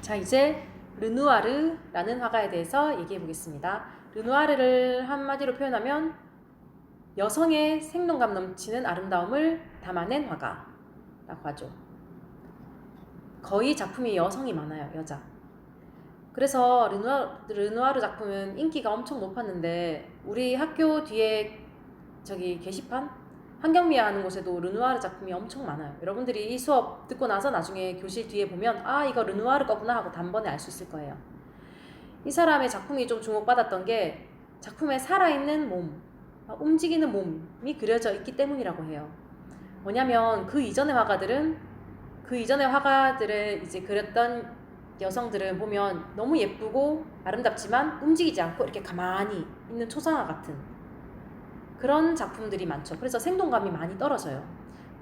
자, 이제 르누아르라는 화가에 대해서 얘기해 보겠습니다. 르누아르를 한마디로 표현하면 여성의 생동감 넘치는 아름다움을 담아낸 화가라고 하죠. 거의 작품이 여성이 많아요, 여자. 그래서 르누아르 작품은 인기가 엄청 높았는데 우리 학교 뒤에 저기 게시판? 환경미화 하는 곳에도 르누아르 작품이 엄청 많아요. 여러분들이 이 수업 듣고 나서 나중에 교실 뒤에 보면 아, 이거 르누아르 거구나 하고 단번에 알 수 있을 거예요. 이 사람의 작품이 좀 주목받았던 게 작품에 살아있는 몸, 움직이는 몸이 그려져 있기 때문이라고 해요. 뭐냐면 그 이전의 화가들을 이제 그렸던 여성들은 보면 너무 예쁘고 아름답지만 움직이지 않고 이렇게 가만히 있는 초상화 같은 그런 작품들이 많죠. 그래서 생동감이 많이 떨어져요.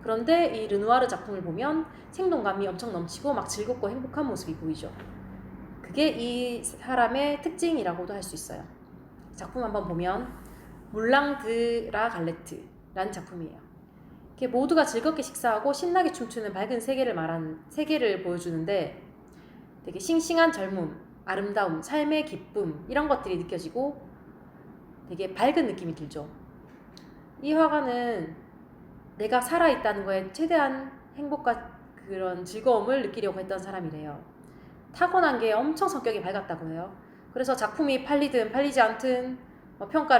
그런데 이 르누아르 작품을 보면 생동감이 엄청 넘치고 막 즐겁고 행복한 모습이 보이죠. 그게 이 사람의 특징이라고도 할 수 있어요. 작품 한번 보면 물랑 드라 갈레트라는 작품이에요. 이렇게 모두가 즐겁게 식사하고 신나게 춤추는 밝은 세계를 보여주는데 되게 싱싱한 젊음, 아름다움, 삶의 기쁨 이런 것들이 느껴지고 되게 밝은 느낌이 들죠. 이 화가는 내가 살아있다는 거에 최대한 행복과 그런 즐거움을 느끼려고 했던 사람이래요. 타고난 게 엄청 성격이 밝았다고 해요. 그래서 작품이 팔리든 팔리지 않든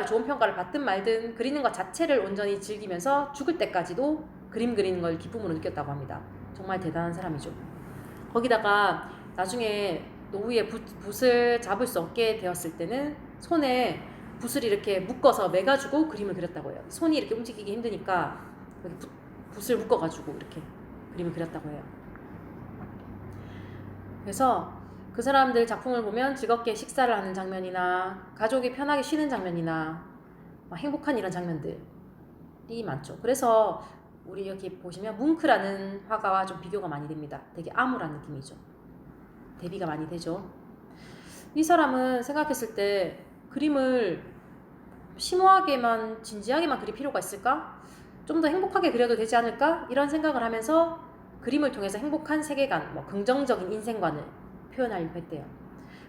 좋은 평가를 받든 말든 그리는 것 자체를 온전히 즐기면서 죽을 때까지도 그림 그리는 걸 기쁨으로 느꼈다고 합니다. 정말 대단한 사람이죠. 거기다가 나중에 노후에 붓을 잡을 수 없게 되었을 때는 손에 붓을 이렇게 묶어서 매가지고 그림을 그렸다고 해요. 손이 이렇게 움직이기 힘드니까 붓을 묶어가지고 이렇게 그림을 그렸다고 해요. 그래서 그 사람들 작품을 보면 즐겁게 식사를 하는 장면이나 가족이 편하게 쉬는 장면이나 행복한 이런 장면들이 많죠. 그래서 우리 여기 보시면 뭉크라는 화가와 좀 비교가 많이 됩니다. 되게 암울한 느낌이죠. 대비가 많이 되죠. 이 사람은 생각했을 때 그림을 심오하게만 진지하게만 그릴 필요가 있을까? 좀 더 행복하게 그려도 되지 않을까? 이런 생각을 하면서 그림을 통해서 행복한 세계관, 긍정적인 인생관을 표현하려고 했대요.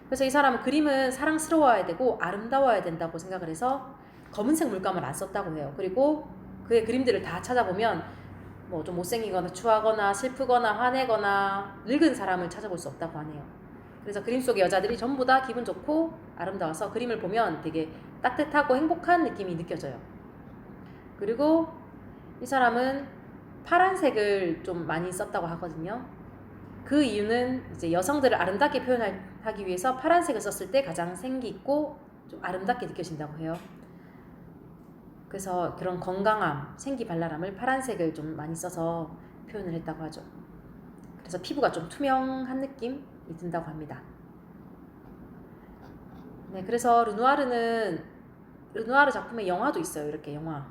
그래서 이 사람은 그림은 사랑스러워야 되고 아름다워야 된다고 생각을 해서 검은색 물감을 안 썼다고 해요. 그리고 그의 그림들을 다 찾아보면 좀 못생기거나 추하거나 슬프거나 화내거나 늙은 사람을 찾아볼 수 없다고 하네요. 그래서 그림 속의 여자들이 전부 다 기분 좋고 아름다워서 그림을 보면 되게 따뜻하고 행복한 느낌이 느껴져요. 그리고 이 사람은 파란색을 좀 많이 썼다고 하거든요. 그 이유는 이제 여성들을 아름답게 표현하기 위해서 파란색을 썼을 때 가장 생기 있고 좀 아름답게 느껴진다고 해요. 그래서 그런 건강함, 생기발랄함을 파란색을 좀 많이 써서 표현을 했다고 하죠. 그래서 피부가 좀 투명한 느낌이 든다고 합니다. 네, 그래서 르누아르 작품의 영화도 있어요. 이렇게 영화.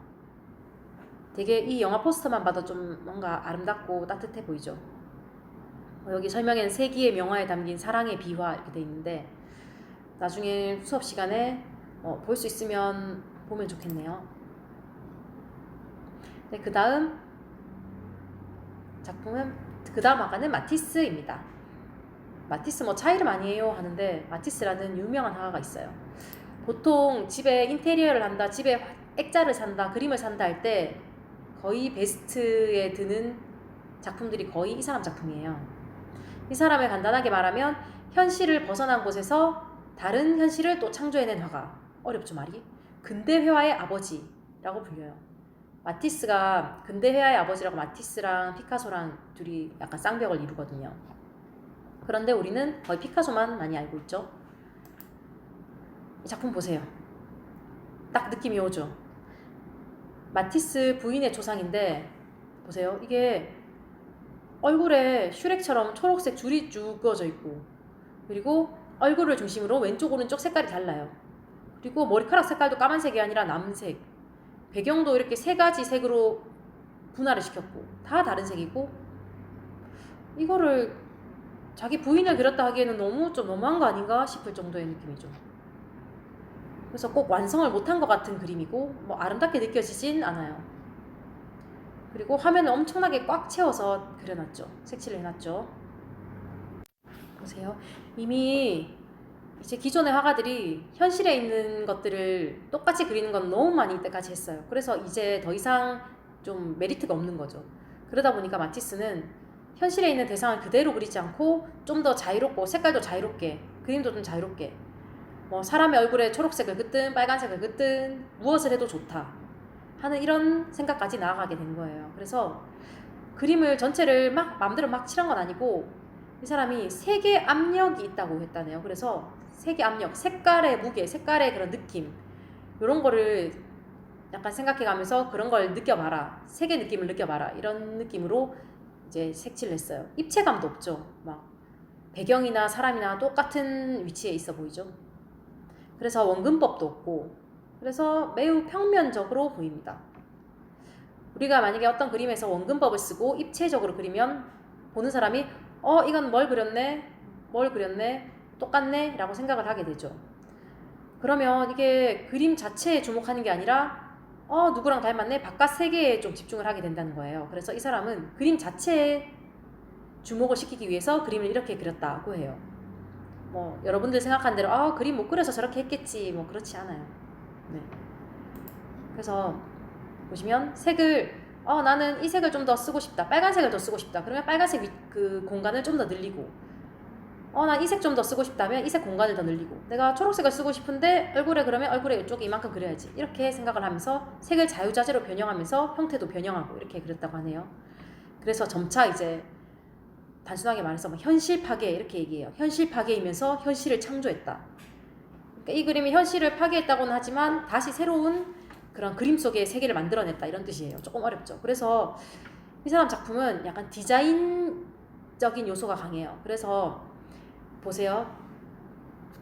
되게 이 영화 포스터만 봐도 좀 뭔가 아름답고 따뜻해 보이죠. 여기 설명에는 세기의 명화에 담긴 사랑의 비화 이렇게 돼 있는데 나중에 수업 시간에 볼 수 있으면 보면 좋겠네요. 네, 그 다음 화가는 마티스입니다. 마티스 차이를 많이 해요 하는데 마티스라는 유명한 화가가 있어요. 보통 집에 인테리어를 한다, 집에 액자를 산다, 그림을 산다 할 때 거의 베스트에 드는 작품들이 거의 이 사람 작품이에요. 이 사람을 간단하게 말하면 현실을 벗어난 곳에서 다른 현실을 또 창조해낸 화가. 어렵죠 말이? 근대회화의 아버지라고 불려요. 마티스가 근대회화의 아버지라고 마티스랑 피카소랑 둘이 약간 쌍벽을 이루거든요. 그런데 우리는 거의 피카소만 많이 알고 있죠. 이 작품 보세요. 딱 느낌이 오죠. 마티스 부인의 조상인데 보세요. 이게 얼굴에 슈렉처럼 초록색 줄이 쭉 그어져 있고 그리고 얼굴을 중심으로 왼쪽 오른쪽 색깔이 달라요. 그리고 머리카락 색깔도 까만색이 아니라 남색, 배경도 이렇게 세 가지 색으로 분할을 시켰고 다 다른 색이고 이거를 자기 부인을 그렸다 하기에는 너무 좀 너무한 거 아닌가 싶을 정도의 느낌이죠. 그래서 꼭 완성을 못한 것 같은 그림이고 아름답게 느껴지진 않아요. 그리고 화면을 엄청나게 꽉 채워서 그려놨죠. 색칠을 해놨죠. 보세요. 이미 이제 기존의 화가들이 현실에 있는 것들을 똑같이 그리는 건 너무 많이 이때까지 했어요. 그래서 이제 더 이상 좀 메리트가 없는 거죠. 그러다 보니까 마티스는 현실에 있는 대상을 그대로 그리지 않고 좀 더 자유롭고 색깔도 자유롭게, 그림도 좀 자유롭게, 뭐 사람의 얼굴에 초록색을 긋든 빨간색을 긋든 무엇을 해도 좋다 하는 이런 생각까지 나아가게 된 거예요. 그래서 그림을 전체를 막 마음대로 막 칠한 건 아니고 이 사람이 색의 압력이 있다고 했다네요. 그래서 색의 압력, 색깔의 무게, 색깔의 그런 느낌 이런 거를 약간 생각해가면서 그런 걸 느껴봐라, 색의 느낌을 느껴봐라 이런 느낌으로 이제 색칠을 했어요. 입체감도 없죠. 막 배경이나 사람이나 똑같은 위치에 있어 보이죠. 그래서 원근법도 없고 그래서 매우 평면적으로 보입니다. 우리가 만약에 어떤 그림에서 원근법을 쓰고 입체적으로 그리면 보는 사람이 이건 뭘 그렸네 똑같네 라고 생각을 하게 되죠. 그러면 이게 그림 자체에 주목하는 게 아니라 누구랑 닮았네 바깥 세계에 좀 집중을 하게 된다는 거예요. 그래서 이 사람은 그림 자체에 주목을 시키기 위해서 그림을 이렇게 그렸다고 해요. 뭐 여러분들 생각한 대로 그림 못 그려서 저렇게 했겠지 뭐 그렇지 않아요. 네. 그래서 보시면 색을 나는 이 색을 좀 더 쓰고 싶다, 빨간색을 더 쓰고 싶다 그러면 빨간색 그 공간을 좀 더 늘리고 난 이 색 좀 더 쓰고 싶다면 이 색 공간을 더 늘리고 내가 초록색을 쓰고 싶은데 얼굴에 그러면 얼굴에 이쪽에 이만큼 그려야지 이렇게 생각을 하면서 색을 자유자재로 변형하면서 형태도 변형하고 이렇게 그렸다고 하네요. 그래서 점차 이제 단순하게 말해서 뭐 현실 파괴 이렇게 얘기해요. 현실 파괴이면서 현실을 창조했다. 그러니까 이 그림이 현실을 파괴했다고는 하지만 다시 새로운 그런 그림 속의 세계를 만들어냈다 이런 뜻이에요. 조금 어렵죠. 그래서 이 사람 작품은 약간 디자인적인 요소가 강해요. 그래서 보세요.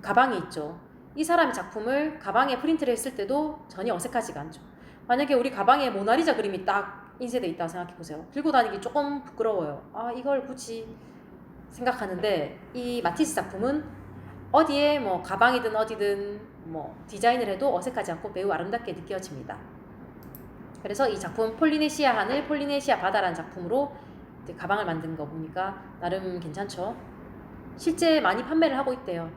가방이 있죠. 이 사람의 작품을 가방에 프린트를 했을 때도 전혀 어색하지가 않죠. 만약에 우리 가방에 모나리자 그림이 딱 인쇄돼 있다고 생각해보세요. 들고 다니기 조금 부끄러워요. 이걸 굳이 생각하는데 이 마티스 작품은 어디에 뭐 가방이든 어디든 뭐 디자인을 해도 어색하지 않고 매우 아름답게 느껴집니다. 그래서 이 작품 폴리네시아 하늘, 폴리네시아 바다라는 작품으로 이제 가방을 만든 거 보니까 나름 괜찮죠. 실제 많이 판매를 하고 있대요.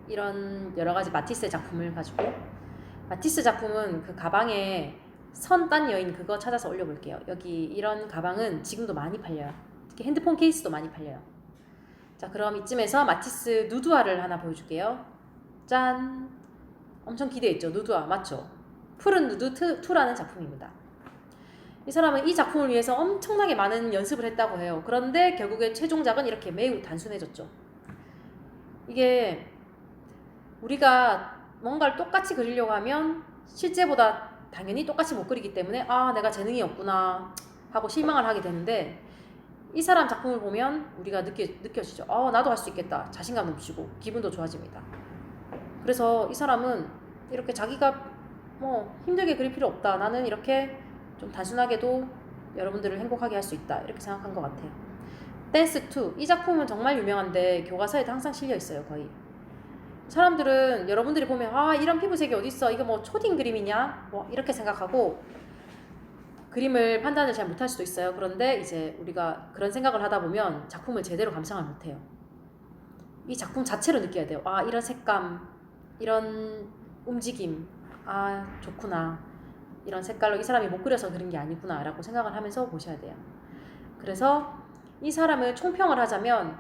이런 여러 가지 마티스의 작품을 가지고. 마티스 작품은 그 가방에 선 딴 여인 그거 찾아서 올려볼게요. 여기 이런 가방은 지금도 많이 팔려요. 특히 핸드폰 케이스도 많이 팔려요. 자, 그럼 이쯤에서 마티스 누드화를 하나 보여줄게요. 짠! 엄청 기대했죠? 누드화 맞죠? 푸른 누드 2라는 작품입니다. 이 사람은 이 작품을 위해서 엄청나게 많은 연습을 했다고 해요. 그런데 결국에 최종작은 이렇게 매우 단순해졌죠. 이게 우리가 뭔가를 똑같이 그리려고 하면 실제보다 당연히 똑같이 못 그리기 때문에 내가 재능이 없구나 하고 실망을 하게 되는데 이 사람 작품을 보면 우리가 느껴지죠. 나도 할 수 있겠다. 자신감 넘치고 기분도 좋아집니다. 그래서 이 사람은 이렇게 자기가 뭐 힘들게 그릴 필요 없다. 나는 이렇게 좀 단순하게도 여러분들을 행복하게 할 수 있다. 이렇게 생각한 것 같아요. 댄스 2. 이 작품은 정말 유명한데 교과서에도 항상 실려 있어요. 거의. 사람들은 여러분들이 보면 이런 피부색이 어딨어. 이거 뭐 초딩 그림이냐? 뭐 이렇게 생각하고 그림을 판단을 잘 못할 수도 있어요. 그런데 이제 우리가 그런 생각을 하다 보면 작품을 제대로 감상을 못해요. 이 작품 자체로 느껴야 돼요. 이런 색감, 이런 움직임, 좋구나. 이런 색깔로 이 사람이 못 그려서 그린 게 아니구나 라고 생각을 하면서 보셔야 돼요. 그래서 이 사람을 총평을 하자면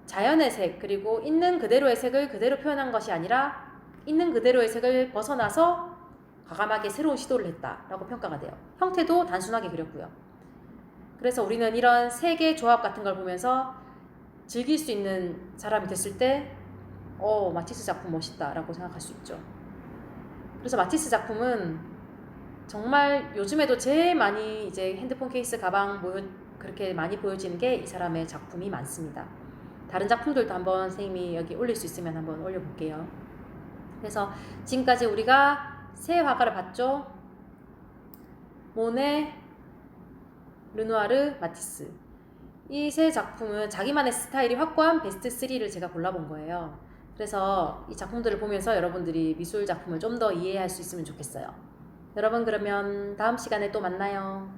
자연의 색 그리고 있는 그대로의 색을 그대로 표현한 것이 아니라 있는 그대로의 색을 벗어나서 과감하게 새로운 시도를 했다라고 평가가 돼요. 형태도 단순하게 그렸고요. 그래서 우리는 이런 색의 조합 같은 걸 보면서 즐길 수 있는 사람이 됐을 때 마티스 작품 멋있다라고 생각할 수 있죠. 그래서 마티스 작품은 정말 요즘에도 제일 많이 이제 핸드폰 케이스 가방 그렇게 많이 보여지는 게 이 사람의 작품이 많습니다. 다른 작품들도 한번 선생님이 여기 올릴 수 있으면 한번 올려볼게요. 그래서 지금까지 우리가 세 화가를 봤죠. 모네, 르누아르, 마티스. 이 세 작품은 자기만의 스타일이 확고한 베스트 3를 제가 골라본 거예요. 그래서 이 작품들을 보면서 여러분들이 미술 작품을 좀 더 이해할 수 있으면 좋겠어요. 여러분 그러면 다음 시간에 또 만나요.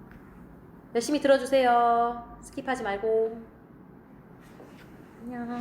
열심히 들어주세요. 스킵하지 말고. 안녕.